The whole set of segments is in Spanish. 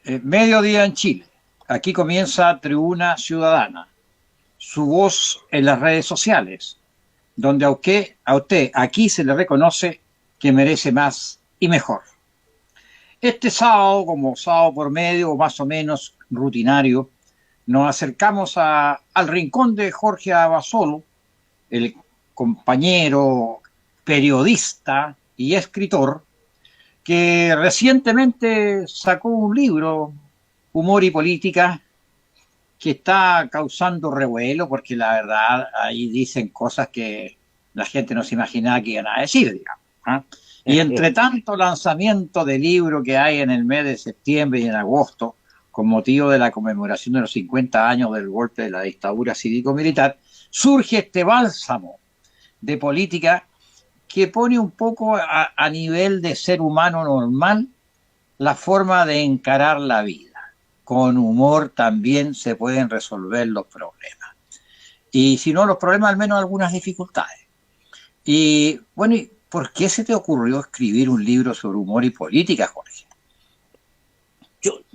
Mediodía en Chile. Aquí comienza Tribuna Ciudadana. Su voz en las redes sociales, donde a usted aquí se le reconoce que merece más y mejor. Este sábado, como sábado por medio o más o menos rutinario, nos acercamos al rincón de Jorge Abasolo, el compañero periodista y escritor que recientemente sacó un libro, Humor y Política, que está causando revuelo porque la verdad ahí dicen cosas que la gente no se imaginaba que iban a decir, digamos. ¿Ah? Y entre tanto lanzamiento de libro que hay en el mes de septiembre y en agosto, con motivo de la conmemoración de los 50 años del golpe de la dictadura cívico-militar, surge este bálsamo de política que pone un poco a nivel de ser humano normal la forma de encarar la vida. Con humor también se pueden resolver los problemas. Y si no los problemas, al menos algunas dificultades. Y bueno, ¿y por qué se te ocurrió escribir un libro sobre humor y política, Jorge?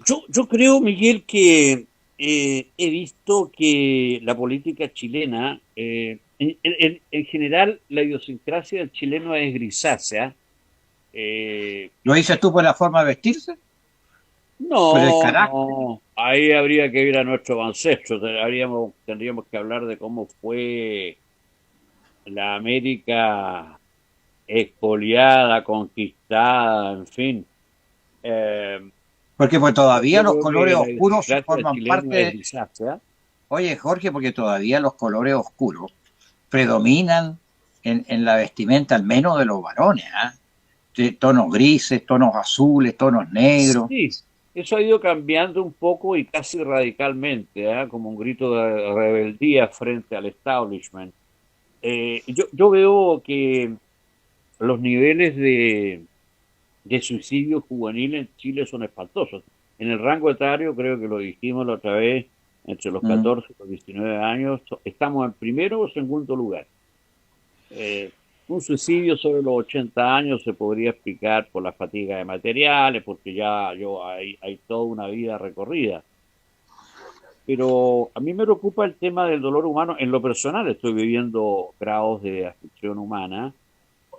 Yo creo, Miguel, que he visto que la política chilena, en general, la idiosincrasia del chileno es grisácea. Eh, ¿Lo dices tú por la forma de vestirse? ¿Por el no, carácter? no, ahí habría que ir a nuestros ancestros. Tendríamos que hablar de cómo fue la América expoliada, conquistada, en fin. Eh, Porque pues todavía yo los creo colores que la oscuros idiosincrasia del forman chileno parte es de... grisácea. Oye, Jorge, porque todavía los colores oscuros predominan en la vestimenta, al menos de los varones, ¿ah? De tonos grises, tonos azules, tonos negros. Sí, eso ha ido cambiando un poco y casi radicalmente, ¿ah? Como un grito de rebeldía frente al establishment. Yo veo que los niveles de suicidio juvenil en Chile son espantosos. En el rango etario, creo que lo dijimos la otra vez, entre los Mm. 14 y los 19 años, estamos en primero o segundo lugar. Eh, un suicidio sobre los 80 años se podría explicar por la fatiga de materiales, porque hay toda una vida recorrida. Pero a mí me preocupa el tema del dolor humano. En lo personal estoy viviendo grados de aflicción humana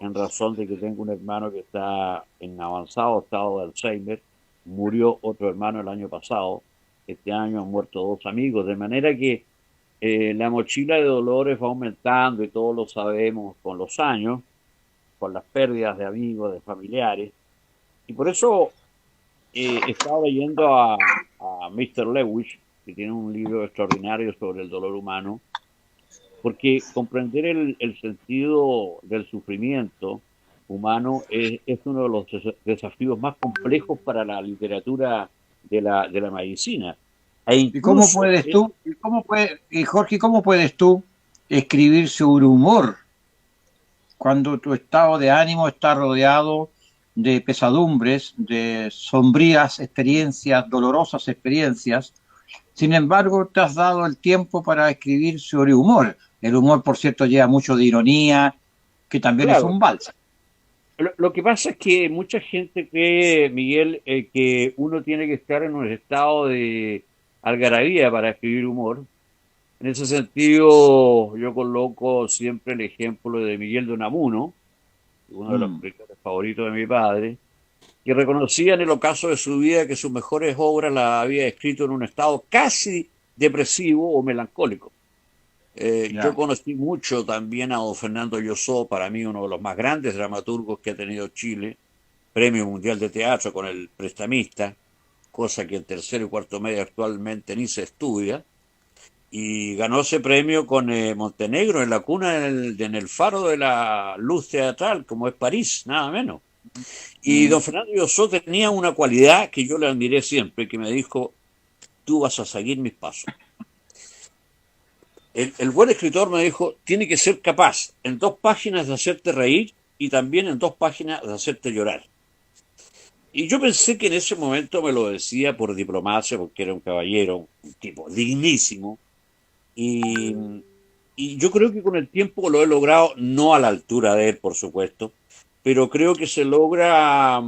en razón de que tengo un hermano que está en avanzado estado de Alzheimer. Murió otro hermano el año pasado. Este año han muerto dos amigos, de manera que la mochila de dolores va aumentando y todos lo sabemos con los años, con las pérdidas de amigos, de familiares. Y por eso he estado leyendo a Mr. Lewis, que tiene un libro extraordinario sobre el dolor humano, porque comprender el sentido del sufrimiento humano es uno de los desafíos más complejos para la literatura de la medicina. E ¿Y cómo incluso puedes tú, y Jorge, cómo puedes tú escribir sobre humor cuando tu estado de ánimo está rodeado de pesadumbres, de sombrías experiencias, dolorosas experiencias? Sin embargo, te has dado el tiempo para escribir sobre humor. El humor, por cierto, lleva mucho de ironía, que también es claro, un bálsamo. lo que pasa es que mucha gente cree, Miguel, que uno tiene que estar en un estado de algarabía para escribir humor. En ese sentido, yo coloco siempre el ejemplo de Miguel de Unamuno, uno de los Mm. escritores favoritos de mi padre, que reconocía en el ocaso de su vida que sus mejores obras las había escrito en un estado casi depresivo o melancólico. Yo Ya. conocí mucho también a don Fernando Llozó, para mí uno de los más grandes dramaturgos que ha tenido Chile, Premio Mundial de Teatro con El Prestamista, cosa que en tercero y cuarto medio actualmente ni se estudia, y ganó ese premio con Montenegro en la cuna en el faro de la luz teatral, como es París, nada menos. Y Mm. don Fernando Llozó tenía una cualidad que yo le admiré siempre, que me dijo, tú vas a seguir mis pasos. El buen escritor me dijo, tiene que ser capaz en dos páginas de hacerte reír y también en dos páginas de hacerte llorar. Y yo pensé que en ese momento me lo decía por diplomacia, porque era un caballero, un tipo dignísimo. Y, y yo creo que con el tiempo lo he logrado, no a la altura de él, por supuesto, pero creo que se logra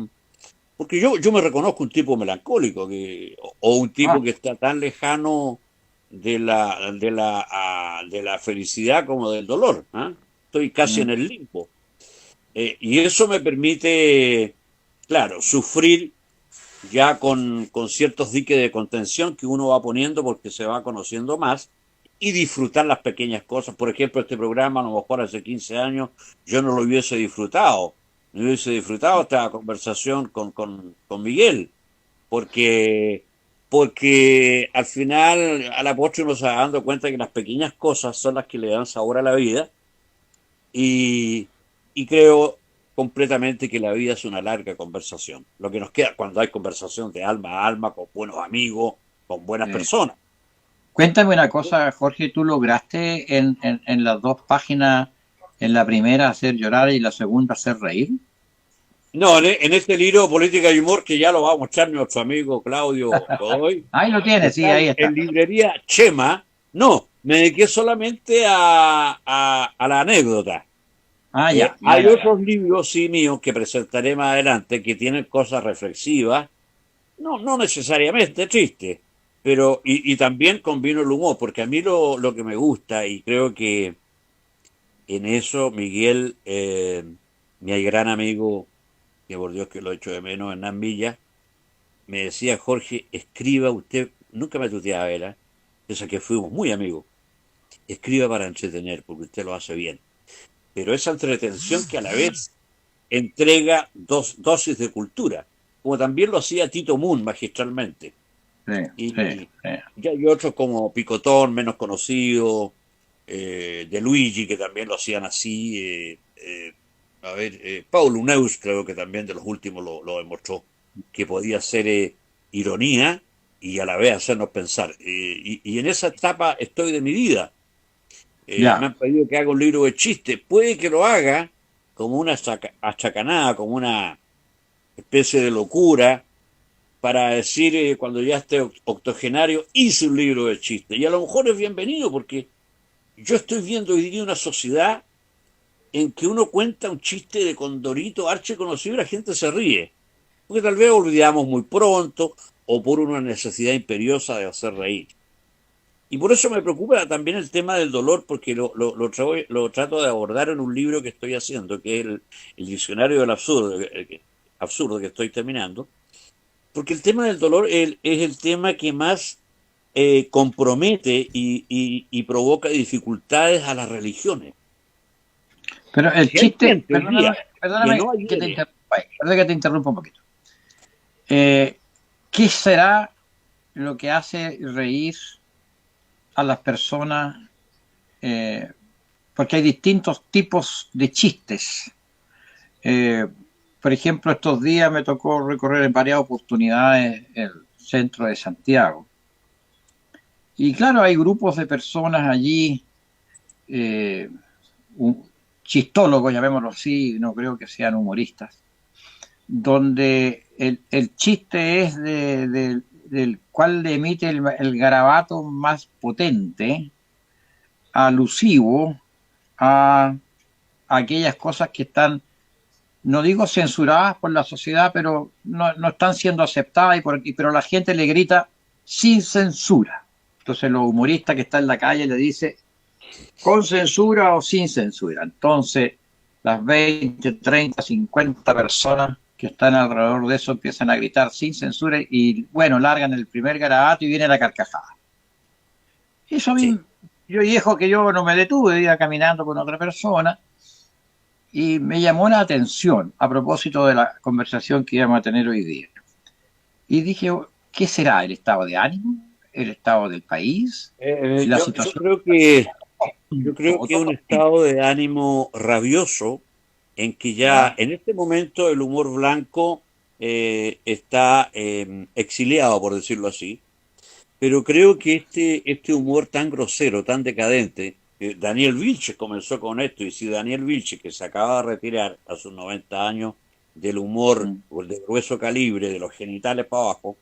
porque yo me reconozco un tipo melancólico o un tipo Ah, que está tan lejano de la felicidad como del dolor. ¿Ah? Estoy casi en mm. el limbo. Y eso me permite, claro, sufrir ya con ciertos diques de contención que uno va poniendo porque se va conociendo más y disfrutar las pequeñas cosas. Por ejemplo, este programa, a lo mejor hace 15 años, yo no lo hubiese disfrutado. No hubiese disfrutado esta conversación con Miguel, porque, porque al final, a la postre, uno se va dando cuenta que las pequeñas cosas son las que le dan sabor a la vida y, y creo completamente que la vida es una larga conversación. Lo que nos queda cuando hay conversación de alma a alma, con buenos amigos, con buenas Eh, personas. Cuéntame una cosa, Jorge, ¿tú lograste en las dos páginas, en la primera hacer llorar y la segunda hacer reír? No, en este libro Política y Humor, que ya lo va a mostrar nuestro amigo Claudio Godoy, Ahí lo que tienes, sí, está ahí en está. librería Chema, no, me dediqué solamente a la anécdota. Ah, ya, ya, Hay ya, ya. otros libros, sí, míos, que presentaré más adelante, que tienen cosas reflexivas, no necesariamente tristes, pero y también combino el humor, porque a mí lo que me gusta, y creo que en eso Miguel, mi gran amigo, que por Dios que lo echo de menos, Hernán Villa, me decía: Jorge, escriba usted, nunca me tuteaba él, ¿eh? Pese a que fuimos muy amigos, escriba para entretener, porque usted lo hace bien. Pero esa entretención que a la vez entrega dosis de cultura, como también lo hacía Tito Moon magistralmente. Sí, sí, Y, sí. y hay otros como Picotón, menos conocido, De Luigi, que también lo hacían así. Paulo Neus, creo que también de los últimos lo demostró, que podía ser ironía y a la vez hacernos pensar. Y en esa etapa estoy de mi vida. Me Ya, han pedido que haga un libro de chistes. Puede que lo haga como una achacanada, como una especie de locura, para decir cuando ya esté octogenario, hice un libro de chistes. Y a lo mejor es bienvenido porque yo estoy viendo hoy día una sociedad en que uno cuenta un chiste de Condorito archi conocido y la gente se ríe. Porque tal vez olvidamos muy pronto o por una necesidad imperiosa de hacer reír. Y por eso me preocupa también el tema del dolor, porque lo trato de abordar en un libro que estoy haciendo, que es el Diccionario del Absurdo, absurdo que estoy terminando, porque el tema del dolor es el tema que más compromete y provoca dificultades a las religiones. pero el Si hay chiste, gente hoy día que perdóname no que te adhiere, interrumpa, perdóname que te interrumpa un poquito. Eh, ¿Qué será lo que hace reír a las personas? Eh, Porque hay distintos tipos de chistes. Eh, por ejemplo, estos días me tocó recorrer en varias oportunidades el centro de Santiago. Y claro, hay grupos de personas allí, eh, chistólogos, llamémoslo así, no creo que sean humoristas, donde el chiste es del cual le emite el garabato más potente, alusivo a aquellas cosas que están, no digo censuradas por la sociedad, pero no están siendo aceptadas, pero la gente le grita sin censura. Entonces los humoristas que están en la calle le dice con censura o sin censura. Entonces las 20, 30, 50 personas que están alrededor de eso empiezan a gritar sin censura y bueno, largan el primer garabato y viene la carcajada. Eso a mí, sí, yo viejo que yo no me detuve, iba caminando con otra persona y me llamó la atención a propósito de la conversación que íbamos a tener hoy día. Y dije, ¿qué será el estado de ánimo? ¿El estado del país? ¿La yo situación? yo creo Todo, que es un todo. estado de ánimo rabioso en que ya Ya. en este momento el humor blanco está exiliado, por decirlo así. Pero creo que este humor tan grosero, tan decadente, Daniel Vilches comenzó con esto, y si Daniel Vilches, que se acaba de retirar a sus 90 años del humor Mm. o el de grueso calibre, de los genitales para abajo,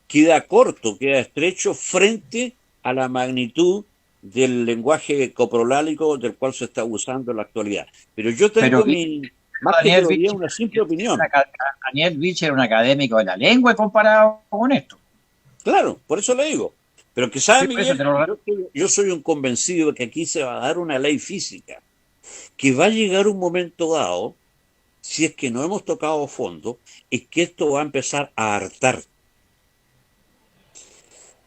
queda corto, queda estrecho frente a la magnitud del lenguaje coprolálico del cual se está usando en la actualidad. Pero yo Pero, tengo mi... más que Daniel teoría, Vich, una simple opinión. Daniel Vich era un académico de la lengua comparado con esto. Claro, por eso le digo. Pero que sabe, Sí, por eso Miguel, te lo... yo soy un convencido de que aquí se va a dar una ley física, que va a llegar un momento dado, si es que no hemos tocado fondo, es que esto va a empezar a hartar.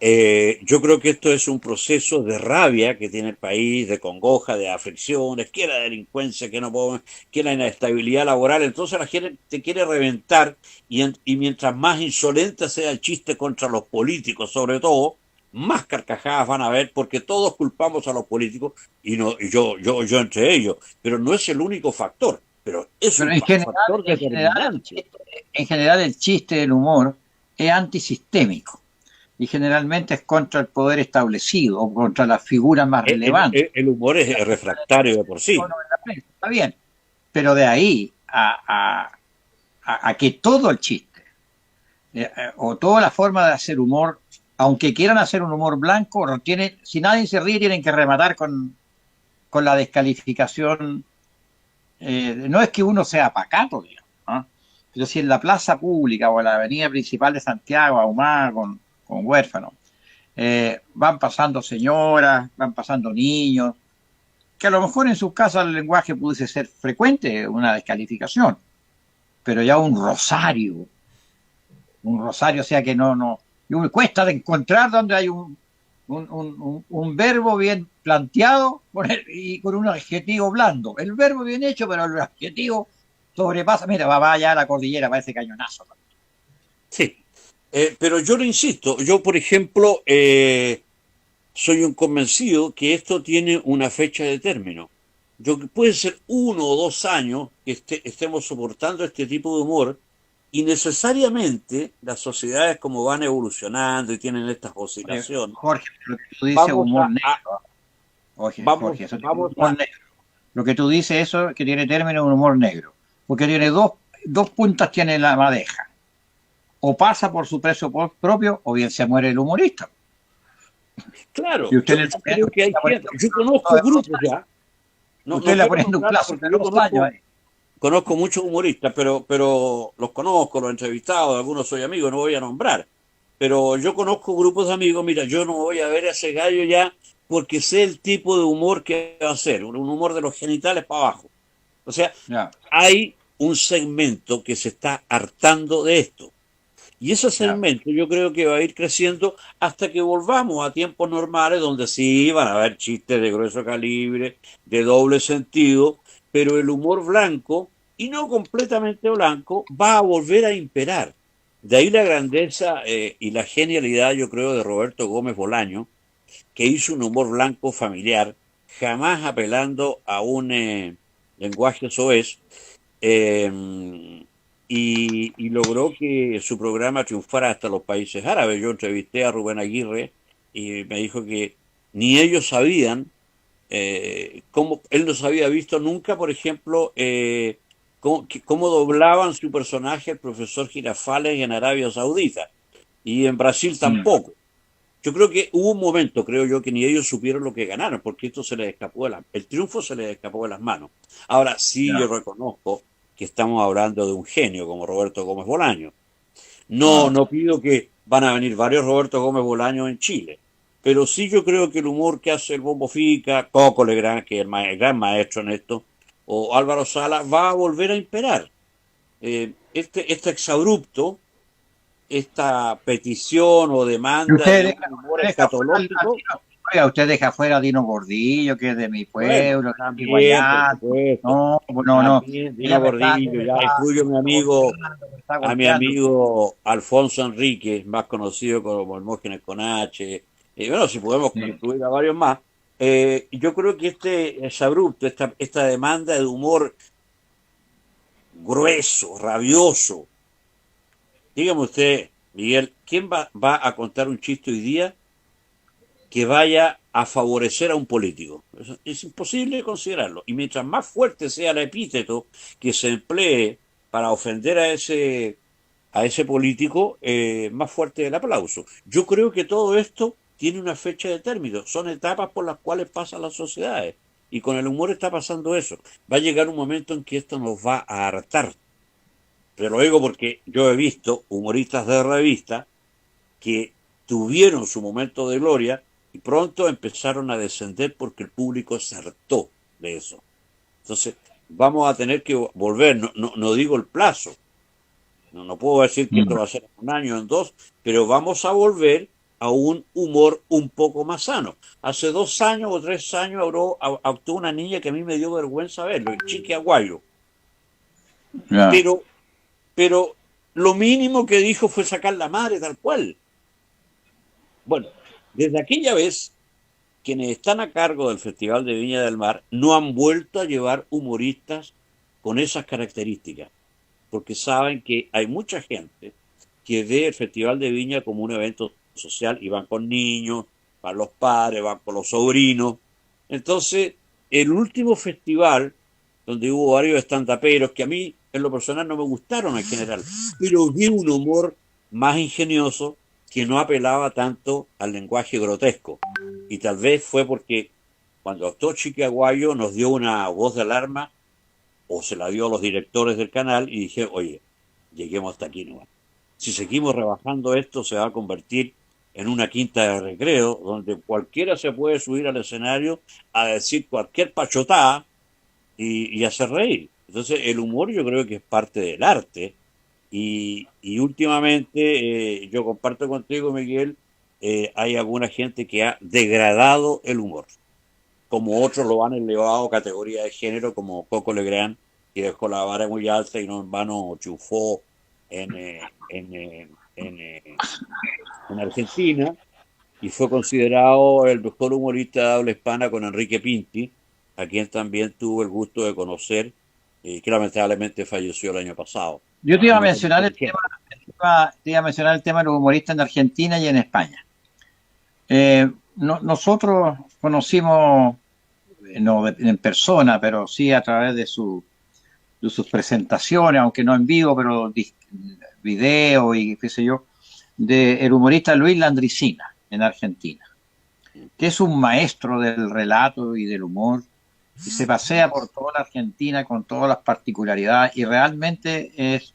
Yo creo que esto es un proceso de rabia que tiene el país, de congoja, de aflicciones, que la delincuencia, que no podemos, que la inestabilidad laboral. Entonces la gente te quiere reventar y mientras más insolente sea el chiste contra los políticos, sobre todo, más carcajadas van a haber porque todos culpamos a los políticos y no y yo entre ellos. Pero no es el único factor, pero es Pero un factor determinante. en general el chiste del humor es antisistémico y generalmente es contra el poder establecido o contra las figuras más relevantes. El humor es refractario de por sí. Está bien, pero de ahí a que todo el chiste o toda la forma de hacer humor, aunque quieran hacer un humor blanco, no tiene, si nadie se ríe tienen que rematar con la descalificación. No es que uno sea pacato, digamos, ¿no? Pero si en la plaza pública o en la avenida principal de Santiago, ahumada con huérfanos, van pasando señoras, van pasando niños, que a lo mejor en sus casas el lenguaje pudiese ser frecuente, una descalificación, pero ya un rosario, o sea que y me cuesta de encontrar donde hay un verbo bien planteado y con un adjetivo blando. El verbo bien hecho, pero el adjetivo sobrepasa. Mira, va allá a la cordillera, parece cañonazo. Sí, pero yo lo insisto, yo por ejemplo soy un convencido que esto tiene una fecha de término. Puede ser 1 o 2 años que estemos soportando este tipo de humor y necesariamente las sociedades como van evolucionando y tienen estas oscilaciones, Jorge, lo que tú dices es vamos humor a negro. vamos, Jorge, eso tiene vamos humor negro. Lo que tú dices, eso que tiene término es un humor negro. Porque tiene dos puntas, tiene la madeja. O pasa por su precio propio, o bien se muere el humorista. claro, Y usted yo le creo que hay está gente, poniendo yo un plazo conozco de 2 grupos años. ya, no, Usted no le está quiero poniendo un nombrarlos plazo porque de yo 2 años ahí. conozco muchos humoristas, pero los conozco, los he entrevistado, algunos soy amigo, no voy a nombrar. Pero yo conozco grupos de amigos, mira, yo no voy a ver a ese gallo ya porque sé el tipo de humor que va a hacer, un humor de los genitales para abajo. O sea, Ya, hay un segmento que se está hartando de esto. Y ese ya. segmento yo creo que va a ir creciendo hasta que volvamos a tiempos normales donde sí van a haber chistes de grueso calibre, de doble sentido, pero el humor blanco, y no completamente blanco, va a volver a imperar. De ahí la grandeza y la genialidad, yo creo, de Roberto Gómez Bolaño, que hizo un humor blanco familiar, jamás apelando a un lenguaje soez, y logró que su programa triunfara hasta los países árabes. Yo entrevisté a Rubén Aguirre y me dijo que ni ellos sabían cómo, él no se había visto nunca, por ejemplo, cómo doblaban su personaje el profesor Girafales en Arabia Saudita y en Brasil Mm, tampoco. Yo creo que hubo un momento, creo yo, que ni ellos supieron lo que ganaron, porque esto se les escapó el triunfo se les escapó de las manos. Ahora sí yo ya. reconozco que estamos hablando de un genio como Roberto Gómez Bolaño. No, Ah, no pido que van a venir varios Roberto Gómez Bolaño en Chile, pero sí yo creo que el humor que hace el Bombo Fica, Coco Legrand, que es el gran maestro en esto, o Álvaro Sala, va a volver a imperar. Este exabrupto, esta petición o y demanda usted de un humor deja fuera escatológico. oiga, usted deja fuera a Dino Gordillo, que es de mi Bueno, pueblo, que es también, por iguallado. supuesto. No, pues no, no. También Ella Dino Gordillo, me ya está incluyo golpeando, me está a mi golpeando. amigo Alfonso Enrique, más conocido como Hermógenes con H. Bueno, si podemos Sí. incluir a varios más. Yo creo que este es abrupto, esta demanda de humor grueso, rabioso. Dígame usted, Miguel, ¿quién va a contar un chiste hoy día que vaya a favorecer a un político? Es imposible considerarlo. Y mientras más fuerte sea el epíteto que se emplee para ofender a ese político, más fuerte el aplauso. Yo creo que todo esto tiene una fecha de término, son etapas por las cuales pasan las sociedades. Y con el humor está pasando eso. Va a llegar un momento en que esto nos va a hartar. Pero lo digo porque yo he visto humoristas de revista que tuvieron su momento de gloria y pronto empezaron a descender porque el público se hartó de eso. Entonces, vamos a tener que volver, no digo el plazo, no puedo decir que esto Mm. va a ser en un año, en dos, pero vamos a volver a un humor un poco más sano. Hace 2 años o 3 años actuó una niña que a mí me dio vergüenza verlo, el Chique Aguayo. Ya. Pero, pero lo mínimo que dijo fue sacar la madre tal cual. Bueno, desde aquella vez, quienes están a cargo del Festival de Viña del Mar no han vuelto a llevar humoristas con esas características, porque saben que hay mucha gente que ve el Festival de Viña como un evento social y van con niños, van los padres, van con los sobrinos. Entonces, el último festival, donde hubo varios estandaperos que a mí en lo personal no me gustaron en general, pero vi un humor más ingenioso que no apelaba tanto al lenguaje grotesco. Y tal vez fue porque cuando actuó Chiqui Aguayo nos dio una voz de alarma o se la dio a los directores del canal y dije, oye, lleguemos hasta aquí nomás. Si seguimos rebajando esto se va a convertir en una quinta de recreo donde cualquiera se puede subir al escenario a decir cualquier pachotada y hacer reír. Entonces el humor yo creo que es parte del arte y últimamente yo comparto contigo, Miguel, hay alguna gente que ha degradado el humor, como otros lo han elevado a categoría de género, como Coco Legrand, que dejó la vara muy alta y no en vano triunfó en, en Argentina y fue considerado el mejor humorista de habla hispana con Enrique Pinti, a quien también tuvo el gusto de conocer, que lamentablemente falleció el año pasado. Yo te iba Y a me mencionar comentó el mi tema, gente. te iba a mencionar el tema de los humoristas en Argentina y en España. Nosotros conocimos, no en persona, pero sí a través de sus presentaciones, aunque no en vivo, pero video y qué sé yo, de el humorista Luis Landricina en Argentina, que es un maestro del relato y del humor, y se pasea por toda la Argentina con todas las particularidades y realmente es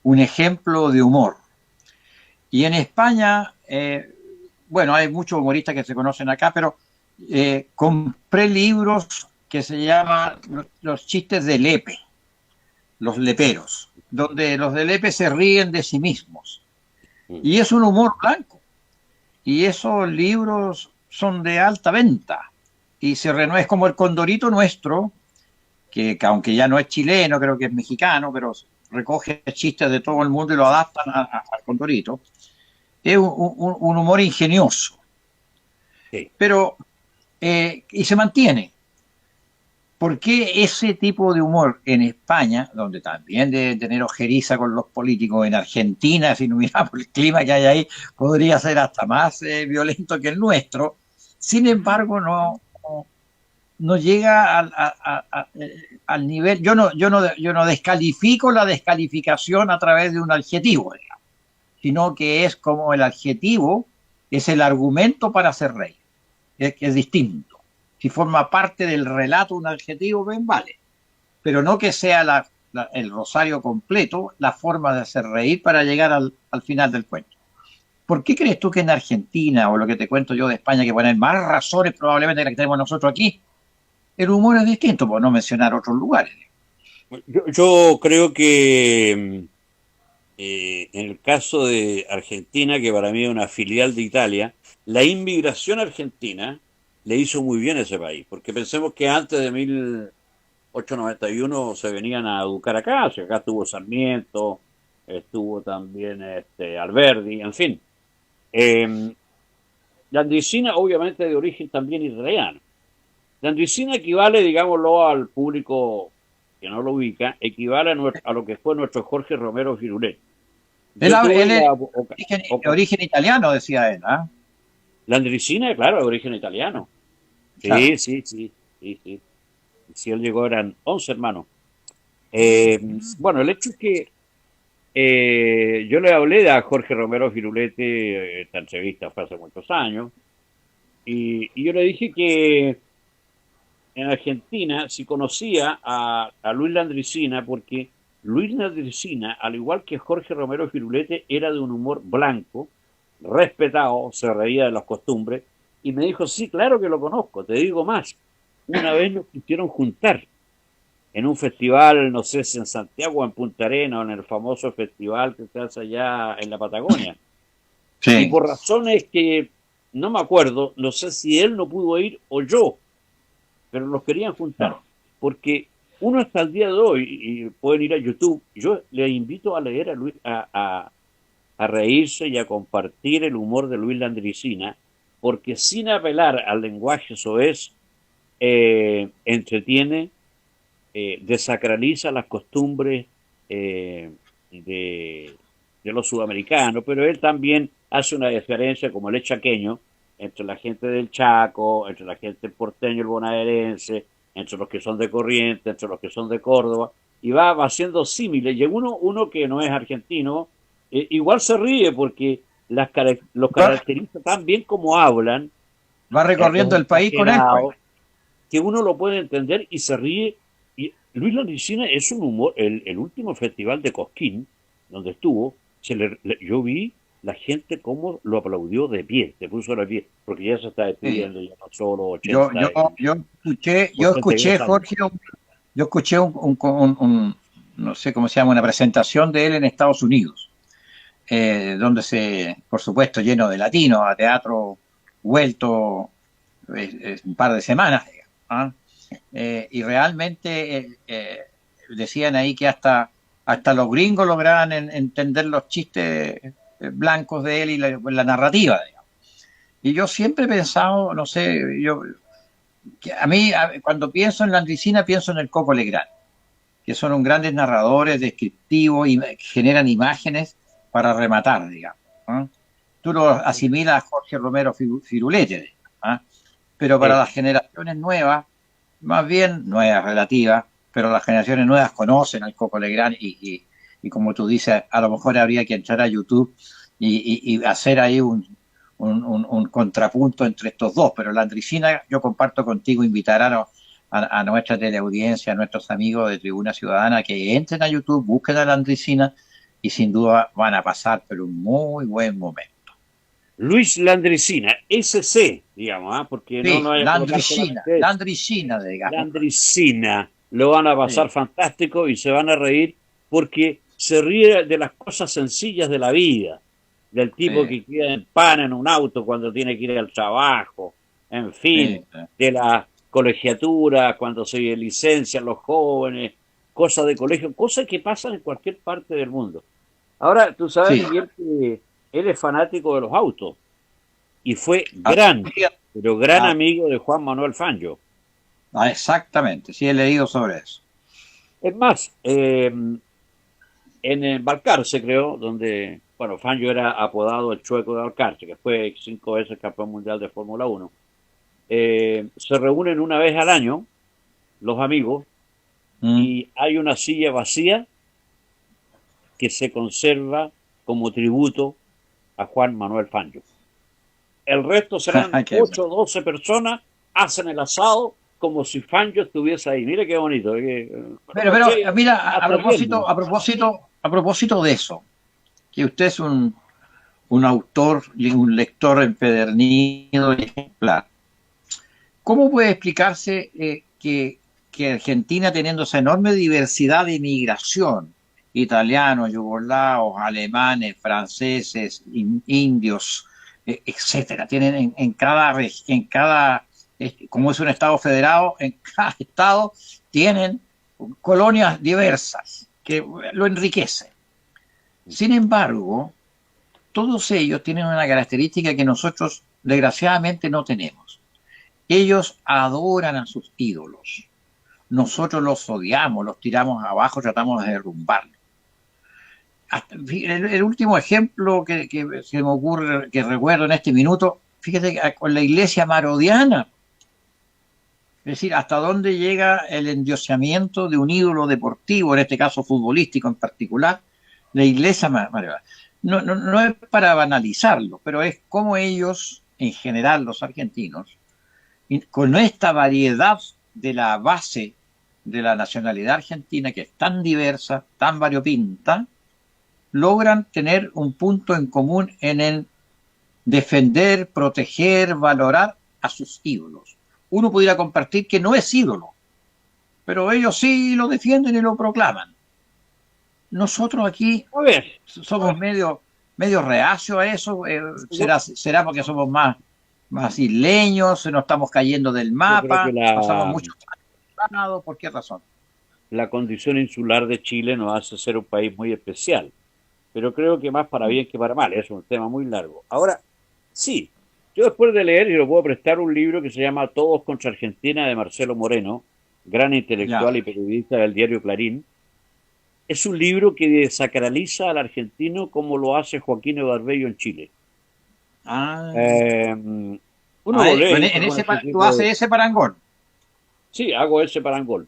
un ejemplo de humor. Y en España, bueno, hay muchos humoristas que se conocen acá, pero compré libros que se llaman Los chistes de Lepe, los leperos, donde los de Lepe se ríen de sí mismos. Mm. Y es un humor blanco. Y esos libros son de alta venta. Y se renueva, es como el Condorito nuestro, que aunque ya no es chileno, creo que es mexicano, pero recoge chistes de todo el mundo y lo adaptan al Condorito. Es un humor ingenioso, Sí. pero y se mantiene. ¿Por qué ese tipo de humor en España, donde también debe tener ojeriza con los políticos, en Argentina, si no miramos el clima que hay ahí, podría ser hasta más violento que el nuestro? Sin embargo, no llega al nivel, yo no descalifico la descalificación a través de un adjetivo, digamos, sino que es como el adjetivo, es el argumento para hacer reír, que es distinto. Si forma parte del relato un adjetivo, bien vale, pero no que sea el rosario completo la forma de hacer reír para llegar al final del cuento. ¿Por qué crees tú que en Argentina, o lo que te cuento yo de España, que ponen más razones probablemente que las que tenemos nosotros aquí, el humor es distinto, por no mencionar otros lugares? Yo creo que en el caso de Argentina, que para mí es una filial de Italia, la inmigración argentina le hizo muy bien a ese país, porque pensemos que antes de 1891 se venían a educar acá, o sea, acá estuvo Sarmiento, estuvo también Alberdi, en fin. Eh, la andricina obviamente de origen también italiano. La andricina equivale, digámoslo, al público que no lo ubica, equivale a lo que fue nuestro Jorge Romero Firulet. Yo tuve Él es la de origen italiano, decía él, ¿ah? la andricina, claro, de origen italiano. Claro. Sí, sí, sí, sí, sí. Si él llegó eran 11 hermanos. Bueno, el hecho es que yo le hablé a Jorge Romero Firulete, esta entrevista fue hace muchos años, y yo le dije que en Argentina si conocía a Luis Landricina, porque Luis Landricina, al igual que Jorge Romero Firulete, era de un humor blanco, respetado, se reía de las costumbres, y me dijo, sí, claro que lo conozco, te digo más, una vez nos quisieron juntar en un festival, no sé si en Santiago o en Punta Arenas, o en el famoso festival que se hace allá en la Patagonia. Y Sí. por razones que no me acuerdo, no sé si él no pudo ir o yo, pero los querían juntar. No. Porque uno hasta el día de hoy, y pueden ir a YouTube, yo les invito a leer a Luis, a reírse y a compartir el humor de Luis Landricina, porque sin apelar al lenguaje soez, entretiene, desacraliza las costumbres de, de los sudamericanos, pero él también hace una diferencia, como el chaqueño, entre la gente del Chaco, entre la gente porteño, el bonaerense, entre los que son de Corrientes, entre los que son de Córdoba, y va haciendo símiles. Y uno que no es argentino, igual se ríe porque los Va, caracteriza tan bien como hablan, va recorriendo los el país con él, pues. exagerados, que uno lo puede entender y se ríe. Y Luis Landricina es un humor. El último festival de Cosquín, donde estuvo, yo vi la gente cómo lo aplaudió de pie, se puso de pie, porque ya se está Sí. despidiendo, ya pasó los Yo, yo, 80, yo 83 escuché, años. Jorge, yo escuché no sé cómo se llama, una presentación de él en Estados Unidos, donde por supuesto, lleno de latinos, a teatro vuelto un par de semanas, digamos, ¿ah? Y realmente decían ahí que hasta los gringos lograban entender los chistes blancos de él y la narrativa, digamos. Y yo siempre he pensado, no sé, que cuando pienso en la Andricina pienso en el Coco Legrand, que son un grandes narradores, descriptivos y generan imágenes para rematar, digamos, ¿no? Tú lo asimilas a Jorge Romero Firulete, digamos, ¿ah? Pero para Eh, las generaciones nuevas, más bien nuevas relativas, pero las generaciones nuevas conocen al Coco Legrand y como tú dices, a lo mejor habría que entrar a YouTube y hacer ahí un contrapunto entre estos dos, pero la Andricina, yo comparto contigo, invitar a nuestra teleaudiencia, a nuestros amigos de Tribuna Ciudadana, que entren a YouTube, busquen a la Andricina y sin duda van a pasar por un muy buen momento. Luis Landricina, SC, digamos, porque no Sí, hay que colocar solamente la eso. Andricina, digamos. Landricina, lo van a pasar Sí, fantástico y se van a reír porque se ríe de las cosas sencillas de la vida, del tipo sí, que queda en pana en un auto cuando tiene que ir al trabajo, en fin, sí, sí. de la colegiatura, cuando se licencian los jóvenes, cosas de colegio, cosas que pasan en cualquier parte del mundo. Ahora, tú sabes, Sí. Miguel, que él es fanático de los autos y fue Ah, pero gran amigo de Juan Manuel Fangio. exactamente, sí he leído sobre eso. Es más, en el Balcarce, creo, donde, bueno, Fangio era apodado el Chueco de Balcarce, que fue 5 veces campeón mundial de Fórmula 1, se reúnen una vez al año los amigos Mm. y hay una silla vacía que se conserva como tributo a Juan Manuel Fangio. El resto serán Qué bueno. 8 o 12 personas, hacen el asado como si Fangio estuviese ahí. Mire qué bonito. Pero Noche mira, hasta viernes. a propósito de eso, que usted es un autor y un lector empedernido y ejemplar. ¿Cómo puede explicarse que Argentina, teniendo esa enorme diversidad de inmigración, italianos, yugoslavos, alemanes, franceses, indios, etcétera, tienen en cada, como es un estado federado, en cada estado tienen colonias diversas que lo enriquecen? Sin embargo, todos ellos tienen una característica que nosotros desgraciadamente no tenemos. Ellos adoran a sus ídolos. Nosotros los odiamos, los tiramos abajo, tratamos de derrumbarlos. El último ejemplo que se me ocurre, que recuerdo en este minuto, fíjate, con la iglesia marodiana. Es decir, hasta dónde llega el endiosamiento de un ídolo deportivo, en este caso futbolístico en particular, la iglesia marodiana. No es para banalizarlo, pero es como ellos, en general los argentinos, con esta variedad de la base de la nacionalidad argentina, que es tan diversa, tan variopinta, logran tener un punto en común en el defender, proteger, valorar a sus ídolos. Uno pudiera compartir que no es ídolo, pero ellos sí lo defienden y lo proclaman. Nosotros aquí A ver, somos medio reacios a eso. ¿Será porque somos más isleños, nos estamos cayendo del yo creo que mapa, pasamos muchos años? ¿Por qué razón? la condición insular de Chile nos hace ser un país muy especial, pero creo que más para bien que para mal, es un tema muy largo. Ahora, sí, yo después de leer, y lo puedo prestar, un libro que se llama Todos contra Argentina de Marcelo Moreno, gran Ya. intelectual y periodista del diario Clarín. Es un libro que desacraliza al argentino como lo hace Joaquín Eguarbello en Chile. Ah, Eh, Uno lo lee y dice, bueno, este tú tipo haces de... ese parangón. Sí, hago ese parangón.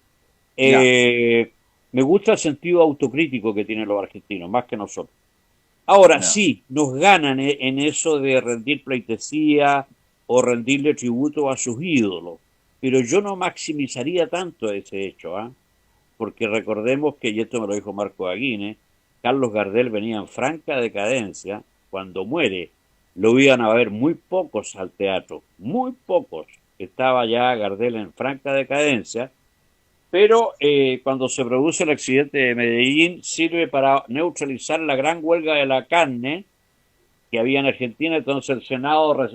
Ya, Me gusta el sentido autocrítico que tienen los argentinos, más que nosotros. Ahora ya. sí, nos ganan en eso de rendir pleitesía o rendirle tributo a sus ídolos, pero yo no maximizaría tanto ese hecho, ¿ah? Porque recordemos que, y esto me lo dijo Marco Aguine, Carlos Gardel venía en franca decadencia, cuando muere lo iban a ver muy pocos al teatro, muy pocos. Estaba ya Gardel en franca decadencia, pero cuando se produce el accidente de Medellín sirve para neutralizar la gran huelga de la carne que había en Argentina, entonces el Senado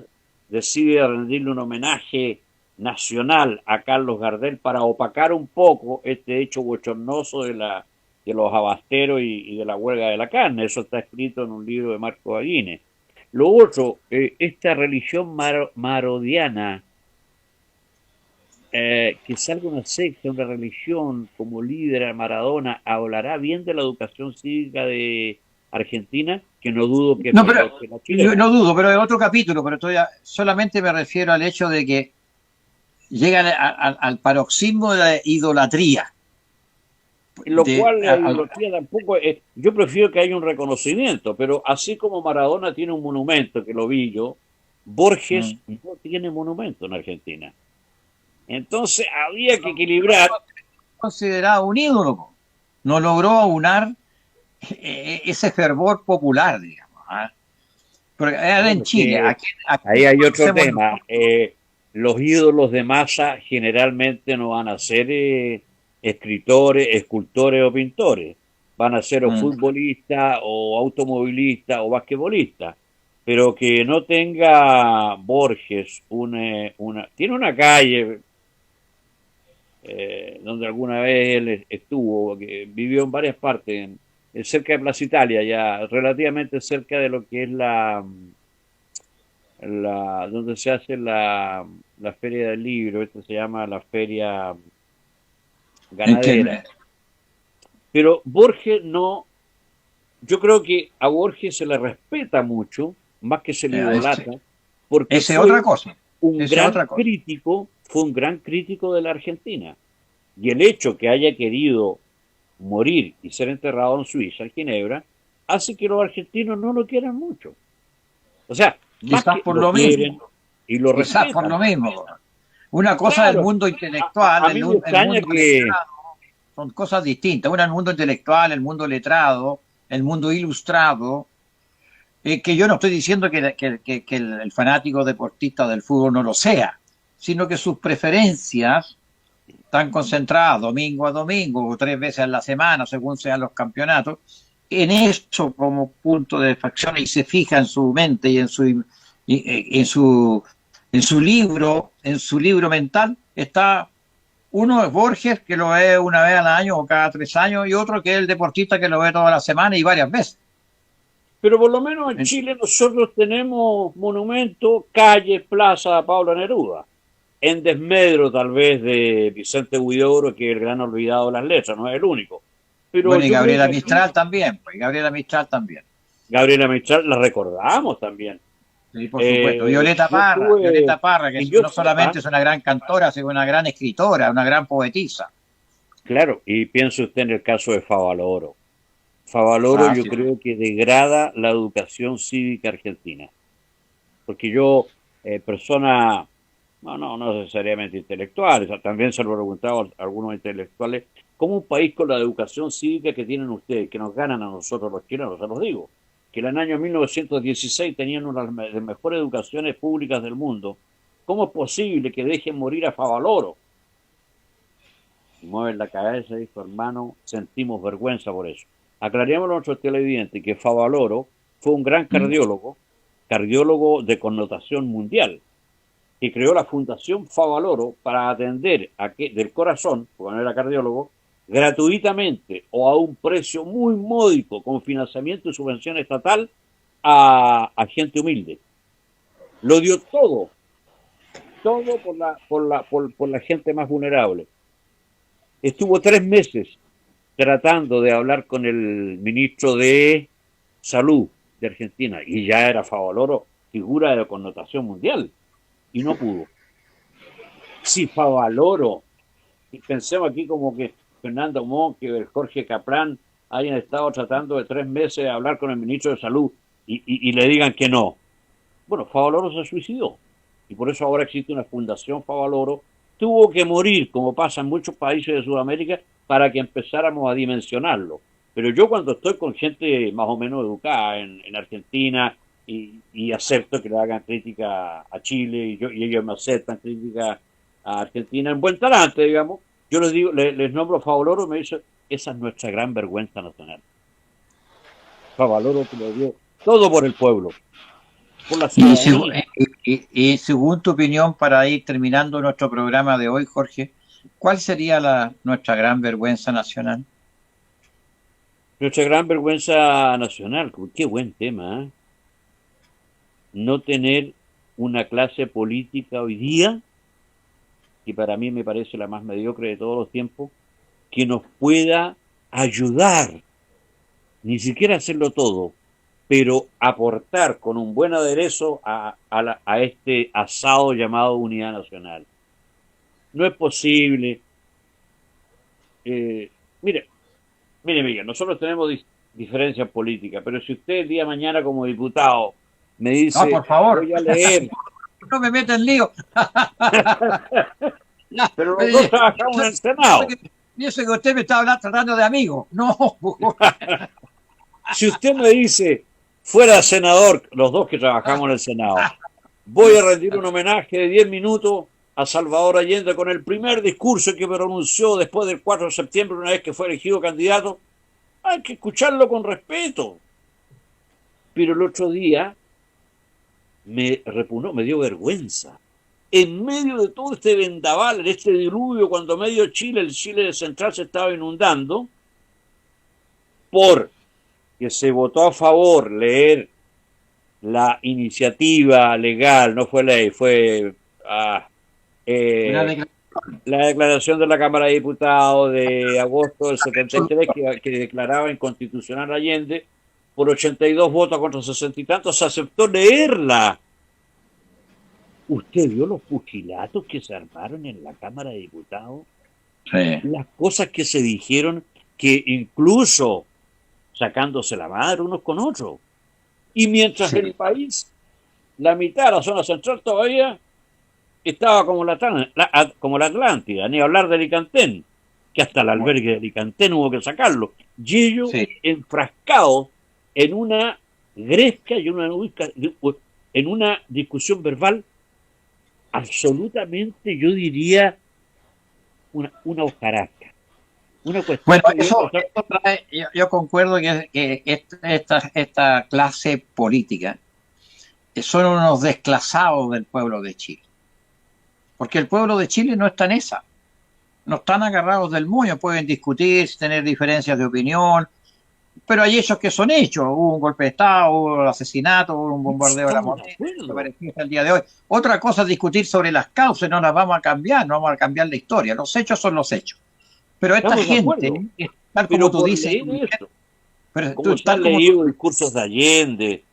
decide rendirle un homenaje nacional a Carlos Gardel para opacar un poco este hecho bochornoso de los abasteros y de la huelga de la carne. Eso está escrito en un libro de Marco Aguine. Lo otro, esta religión marodiana, que salga una secta, una religión como líder a Maradona, hablará bien de la educación cívica de Argentina, que no dudo que es No, pero mejor que la yo chilena. no dudo, pero es otro capítulo, pero solamente me refiero al hecho de que llegan al paroxismo de la idolatría. En lo cual la Al, ideología tampoco es, yo prefiero que haya un reconocimiento, pero así como Maradona tiene un monumento, que lo vi yo, Borges no tiene monumento en Argentina. Entonces había que equilibrar. considerado un ídolo. No logró aunar ese fervor popular, digamos. ¿Ah? Porque era en Bueno, Chile. que Aquí ahí hay otro conocemos tema. Los ídolos de masa generalmente no van a ser escritores, escultores o pintores. Van a ser o futbolistas o automovilistas o basquetbolistas. Pero que no tenga Borges tiene una calle donde alguna vez él estuvo, que vivió en varias partes, cerca de Plaza Italia, ya relativamente cerca de lo que es donde se hace la feria del libro. Esto se llama la feria en que ganadera. Pero Borges no, yo creo que a Borges se le respeta mucho, más que se le idolatra, porque esa es otra fue cosa. un Esa es gran otra cosa. crítico, fue un gran crítico de la Argentina. Y el hecho que haya querido morir y ser enterrado en Suiza, en Ginebra, hace que los argentinos no lo quieran mucho. O sea, más Quizás que por lo lo quieren mismo. y lo Quizás por respetan. lo mismo. Una cosa es el Claro, mundo intelectual, a mí me el extraña mundo que letrado, son cosas distintas. Una el mundo intelectual, el mundo letrado, el mundo ilustrado. Que yo no estoy diciendo que el fanático deportista del fútbol no lo sea, sino que sus preferencias están concentradas domingo a domingo o 3 veces a la semana, según sean los campeonatos, en eso como punto de facción y se fija en su mente y en su libro mental está uno es Borges, que lo ve una vez al año o cada 3 años, y otro que es el deportista que lo ve toda la semana y varias veces. pero por lo menos en Chile nosotros tenemos monumentos, calles, plaza Pablo Neruda, en desmedro tal vez de Vicente Huidobro, que es el gran olvidado de las letras, no es el único. Pero Bueno, y yo creo Gabriela que aquí Mistral también, pues, Gabriela Mistral también. Gabriela Mistral la recordamos también. Sí, por supuesto. Yo tuve, Violeta Parra, que y yo no sepa, solamente es una gran cantora, sino una gran escritora, una gran poetisa. claro, y piense usted en el caso de Favaloro. Favaloro Ah, yo sí. creo que degrada la educación cívica argentina, porque yo, persona no necesariamente intelectuales. También se lo he preguntado a algunos intelectuales, ¿cómo un país con la educación cívica que tienen ustedes, que nos ganan a nosotros los chilenos, se los digo, que en el año 1916 tenían una de las mejores educaciones públicas del mundo, ¿cómo es posible que dejen morir a Favaloro? Y mueven la cabeza y dijo, hermano, sentimos vergüenza por eso. Aclaremos a nuestros televidentes que Favaloro fue un gran cardiólogo de connotación mundial, que creó la Fundación Favaloro para atender del corazón, porque no era cardiólogo, gratuitamente o a un precio muy módico, con financiamiento y subvención estatal, a gente humilde. Lo dio todo por la gente más vulnerable. Estuvo 3 meses tratando de hablar con el ministro de Salud de Argentina, y ya era Favaloro figura de connotación mundial, y no pudo. Si Favaloro, y pensemos aquí como que Fernando Montt, que el Jorge Caprán hayan estado tratando de 3 meses de hablar con el ministro de Salud y le digan que no. Bueno, Favaloro se suicidó, y por eso ahora existe una fundación Favaloro. Tuvo que morir, como pasa en muchos países de Sudamérica, para que empezáramos a dimensionarlo. Pero yo cuando estoy con gente más o menos educada en Argentina y acepto que le hagan crítica a Chile y ellos me aceptan crítica a Argentina en buen talante, digamos, yo les digo, les nombro Favaloro y me dice, esa es nuestra gran vergüenza nacional. Favaloro que lo dio todo por el pueblo, por la ciudadanía. Y según tu opinión, para ir terminando nuestro programa de hoy, Jorge, ¿cuál sería nuestra gran vergüenza nacional? Nuestra gran vergüenza nacional, qué buen tema, ¿eh? No tener una clase política hoy día, que para mí me parece la más mediocre de todos los tiempos, que nos pueda ayudar, ni siquiera hacerlo todo, pero aportar con un buen aderezo a este asado llamado Unidad Nacional. No es posible. Mire, Miguel, nosotros tenemos diferencias políticas, pero si usted el día de mañana como diputado me dice, no, por favor, voy a leer... no me meta en lío. Pero los dos trabajamos en el Senado. Pienso que usted me está tratando de amigo. No. Si usted me dice, fuera senador, los dos que trabajamos en el Senado, voy a rendir un homenaje de 10 minutos a Salvador Allende con el primer discurso que pronunció después del 4 de septiembre, una vez que fue elegido candidato, hay que escucharlo con respeto. Pero el otro día me repugnó, me dio vergüenza. En medio de todo este vendaval, este diluvio, cuando medio Chile, el Chile central se estaba inundando, porque se votó a favor leer la iniciativa legal, no fue ley, fue la declaración de la Cámara de Diputados de agosto del 73 que declaraba inconstitucional Allende, por 82 votos contra 60 y tantos, se aceptó leerla. ¿Usted vio los pugilatos que se armaron en la Cámara de Diputados? Sí. Las cosas que se dijeron, que incluso sacándose la madre unos con otros. Y mientras el país, la mitad de la zona central todavía estaba como la Atlántida, ni hablar de Alicantén, que hasta el albergue de Alicantén hubo que sacarlo. Y ellos enfrascados en una gresca y en una discusión verbal absolutamente, yo diría, una hojarasca. Una cuestión. Bueno, yo concuerdo que esta clase política son unos desclasados del pueblo de Chile. Porque el pueblo de Chile no está en esa. No están agarrados del moño, pueden discutir, tener diferencias de opinión, pero hay hechos que son hechos. Hubo un golpe de Estado, hubo un asesinato, hubo un bombardeo de la moneda, que pareció hasta el día de hoy. Otra cosa es discutir sobre las causas, no las vamos a cambiar, no vamos a cambiar la historia. Los hechos son los hechos. Pero esta gente, tal como tú dices, como están leídos discursos de Allende,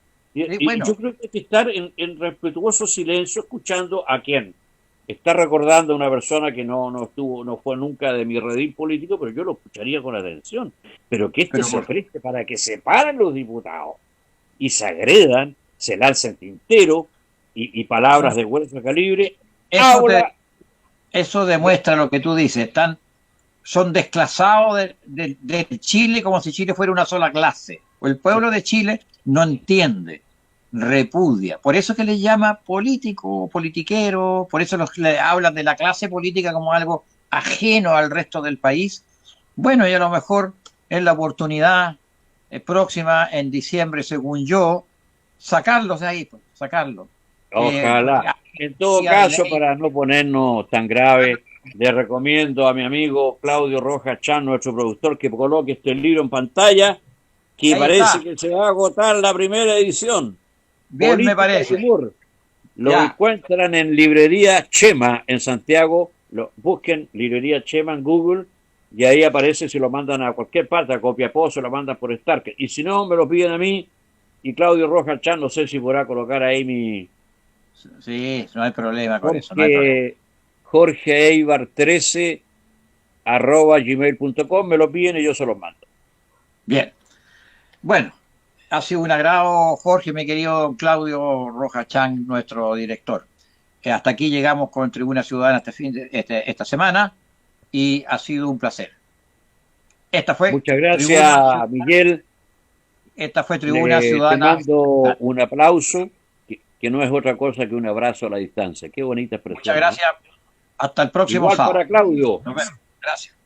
bueno, yo creo que hay que estar en respetuoso silencio escuchando a quien está recordando a una persona que no fue nunca de mi redil político, pero yo lo escucharía con atención. Pero que se preste para que se paren los diputados y se agredan, se lancen tintero y palabras de hueso calibre Eso, eso demuestra lo que tú dices. Son desclasados de Chile como si Chile fuera una sola clase. El pueblo de Chile no entiende, repudia. Por eso que le llama político, politiquero, por eso le hablan de la clase política como algo ajeno al resto del país. Bueno, y a lo mejor es la oportunidad próxima, en diciembre, según yo, sacarlos de ahí, pues, sacarlos. Ojalá. En todo caso, para no ponernos tan grave, le recomiendo a mi amigo Claudio Rojas Chan, nuestro productor, que coloque este libro en pantalla, que parece que se va a agotar la primera edición. Bien, política, me parece. Humor. Lo encuentran en Librería Chema en Santiago. Busquen Librería Chema en Google y ahí aparece, si lo mandan a cualquier parte, a Copiapó, se lo mandan por Stark. Y si no, me lo piden a mí. Y Claudio Rojas Chan, no sé si podrá colocar ahí mi... Sí, no hay problema con eso. No hay problema. Jorge Eibar 13 @gmail.com, me lo piden y yo se los mando. Bien. Bueno, ha sido un agrado, Jorge, mi querido Claudio Rojas Chan, nuestro director. Hasta aquí llegamos con Tribuna Ciudadana esta semana y ha sido un placer. Esta fue. Muchas gracias, Miguel. Esta fue Tribuna Ciudadana. Te mando un aplauso, que no es otra cosa que un abrazo a la distancia. Qué bonita expresión. Muchas gracias. Hasta el próximo sábado. Igual para Claudio. Nos vemos. Gracias.